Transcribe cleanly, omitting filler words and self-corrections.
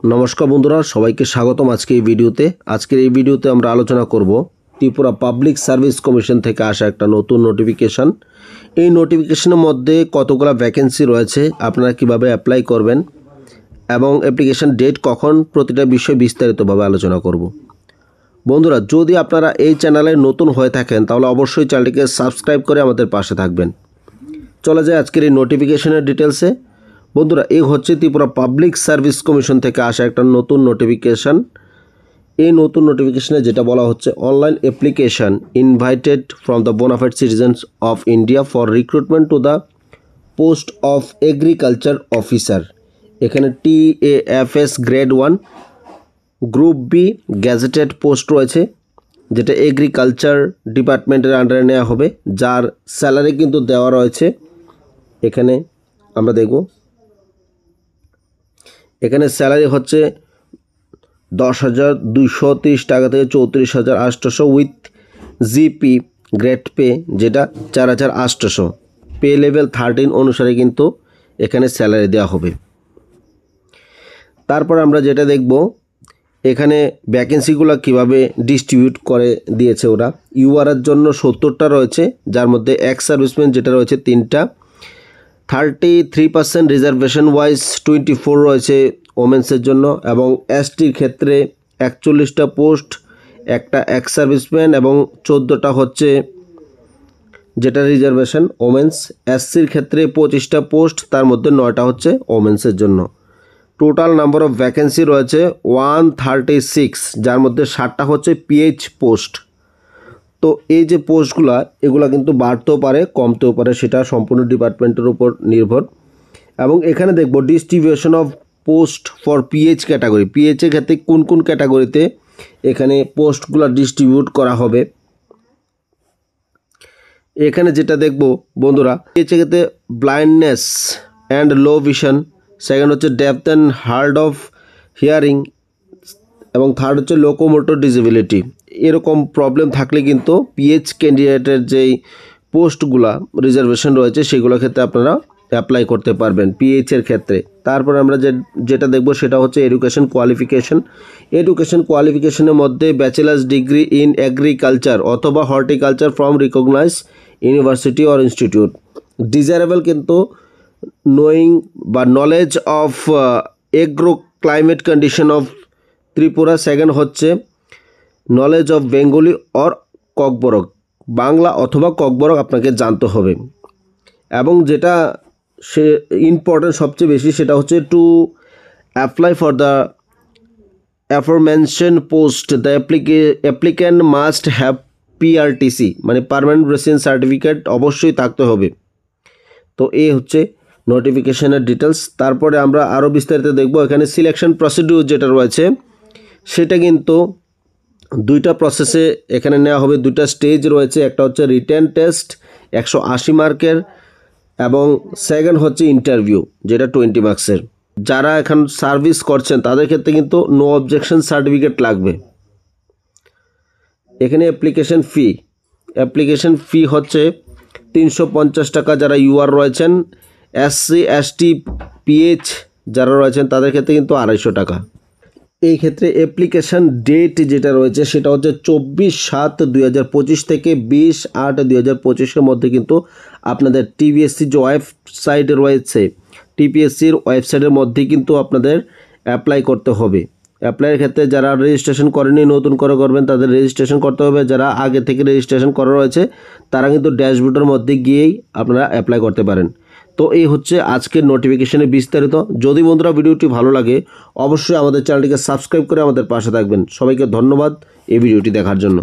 नमस्कार बंधुरा सबाइके स्वागतम आज के এই ভিডিওতে আমরা আলোচনা করব ত্রিপুরা পাবলিক সার্ভিস কমিশন থেকে আসা একটা নতুন নোটিফিকেশন। এই নোটিফিকেশনের মধ্যে কতগুলো ভ্যাকেন্সি রয়েছে, আপনারা কিভাবে অ্যাপ্লাই করবেন এবং অ্যাপ্লিকেশন ডেট কখন, প্রতিটা বিষয় বিস্তারিতভাবে আলোচনা করব। বন্ধুরা, যদি আপনারা এই চ্যানেলে নতুন হয়ে থাকেন তাহলে অবশ্যই চ্যানেলটিকে সাবস্ক্রাইব করে আমাদের পাশে থাকবেন। চলে যায় আজকের এই নোটিফিকেশনের ডিটেলসে। বন্ধুরা, এই হচ্ছে ত্রিপুরা পাবলিক সার্ভিস কমিশন থেকে আসা একটা নতুন নোটিফিকেশান। এই নতুন নোটিফিকেশনে যেটা বলা হচ্ছে, online application invited from the bona fide citizens of India for recruitment to the post of agriculture officer. এখানে TAFS grade 1 group B gazetted post রয়েছে, যেটা এগ্রিকালচার ডিপার্টমেন্টের আন্ডারে নেওয়া হবে, যার স্যালারি কিন্তু দেওয়া রয়েছে। এখানে আমরা দেখব, এখানে স্যালারি হচ্ছে 10,230 টাকা থেকে 34,800 উইথ জিপি গ্রেড পে, যেটা 4,800 পে লেভেল 13 অনুসারে কিন্তু এখানে স্যালারি দেওয়া হবে। তারপর আমরা যেটা দেখব, এখানে ভ্যাকেন্সিগুলো কিভাবে ডিস্ট্রিবিউট করে দিয়েছে ওরা। ইউআরের জন্য 70টা রয়েছে, যার মধ্যে এক্স সার্ভিসম্যান যেটা রয়েছে 3টা, 33% রিজার্ভেশন ওয়াইজ 24 রয়েছে ওমেন্সের জন্য, এবং এসটির ক্ষেত্রে 41টা পোস্ট, একটা এক্স সার্ভিসম্যান এবং 14টা হচ্ছে যেটা রিজার্ভেশন ওমেন্স। এসসির ক্ষেত্রে 25টা পোস্ট, তার মধ্যে 9টা হচ্ছে ওমেন্সের জন্য। টোটাল নাম্বার অফ ভ্যাকেন্সি রয়েছে 136, যার মধ্যে 60টা হচ্ছে পিএইচ পোস্ট। তো এই যে পোস্টগুলো, এগুলো কিন্তু বাড়তেও পারে কমতেও পারে, সেটা সম্পূর্ণ ডিপার্টমেন্টের উপর নির্ভর। এবং এখানে দেখব distribution of post for PH category. পিএইচের ক্ষেত্রে কোন কোন ক্যাটাগরিতে এখানে পোস্টগুলো ডিস্ট্রিবিউট করা হবে। এখানে যেটা দেখব বন্ধুরা, পিএইচের ক্ষেত্রে blindness and low vision, second হচ্ছে depth and hard of hearing, এবং থার্ড হচ্ছে লোকোমোটর ডিসেবিলিটি। এরকম প্রবলেম থাকলে কিন্তু পিএইচ ক্যান্ডিডেটের যেই পোস্টগুলা রিজার্ভেশন রয়েছে সেগুলোর ক্ষেত্রে আপনারা অ্যাপ্লাই করতে পারবেন পিএইচের ক্ষেত্রে। তারপর আমরা যেটা দেখব সেটা হচ্ছে এডুকেশন কোয়ালিফিকেশন। এডুকেশন কোয়ালিফিকেশনের মধ্যে ব্যাচেলার্স ডিগ্রি ইন এগ্রিকালচার অথবা horticulture from recognise university or institute. Desirable কিন্তু নোয়িং বা knowledge of agro climate condition of Tripura. Second হচ্ছে knowledge of Bengali or Kokborok, Bangla অথবা ককবরক আপনাকে জানতে হবে। এবং যেটা সে ইম্পর্টেন্ট সবচেয়ে বেশি, সেটা হচ্ছে to apply for the অ্যাফরমেনশন post the applicant must have PRTC, মানে পার্মানেন্ট রেসিডেন্স সার্টিফিকেট অবশ্যই থাকতে হবে। তো এই হচ্ছে নোটিফিকেশনের ডিটেলস। তারপরে আমরা আরও বিস্তারিত দেখব। এখানে সিলেকশন প্রসিডিউর যেটা রয়েছে সেটা কিন্তু দুইটা প্রসেসে এখানে নেওয়া হবে, দুইটা স্টেজ রয়েছে। একটা হচ্ছে রিটেন টেস্ট 180 মার্কের, এবং সেকেন্ড হচ্ছে ইন্টারভিউ যেটা 20 মার্কসের। যারা এখন সার্ভিস করছেন তাদের ক্ষেত্রে কিন্তু নো অবজেকশন সার্টিফিকেট লাগবে। এখানে অ্যাপ্লিকেশন ফি হচ্ছে 350 টাকা যারা ইউআর রয়েছেন। SC ST PH যারা রয়েছেন তাদের ক্ষেত্রে কিন্তু 250 টাকা। এই ক্ষেত্রে অ্যাপ্লিকেশান ডেট যেটা রয়েছে সেটা হচ্ছে 24/7/2025 থেকে 20/8/2025-এর মধ্যে কিন্তু আপনাদের TPSC যে ওয়েবসাইট রয়েছে, TPSCর ওয়েবসাইটের মধ্যেই কিন্তু আপনাদের অ্যাপ্লাই করতে হবে। অ্যাপ্লাইয়ের ক্ষেত্রে যারা রেজিস্ট্রেশন করেনি, নতুন করে করবেন, তাদের রেজিস্ট্রেশন করতে হবে। যারা আগে থেকে রেজিস্ট্রেশন করা রয়েছে তারা কিন্তু ড্যাশবোর্ডের মধ্যে গিয়েই আপনারা অ্যাপ্লাই করতে পারেন। তো এই হচ্ছে আজকের নোটিফিকেশনে বিস্তারিত। যদি বন্ধুরা ভিডিওটি ভালো লাগে অবশ্যই আমাদের চ্যানেলটিকে সাবস্ক্রাইব করে আমাদের পাশে থাকবেন। সবাইকে ধন্যবাদ এই ভিডিওটি দেখার জন্য।